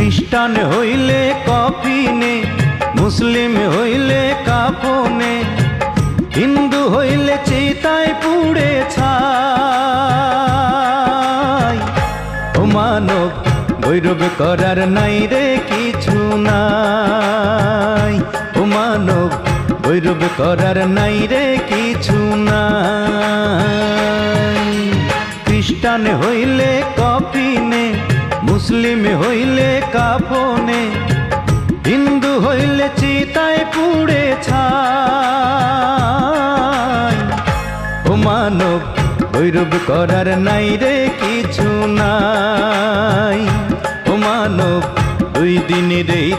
খ্রিস্টান হইলে কফিনে, মুসলিম হইলে কাফনে, হিন্দু হইলে চিতায় পুড়ে ছাই। ও মানব গৌরব করার নাই রে কিছু নাই, ও মানব গৌরব করার নাই রে কিছু নাই। খ্রিস্টান হইলে কফিনে, মুসলিম হইলে কাফনে, হিন্দু হইলে চিতায় পুড়ে ছাই। ও মানব গৌরব করার নাই রে কিছু নাই, ও মানব দুই দিনের এই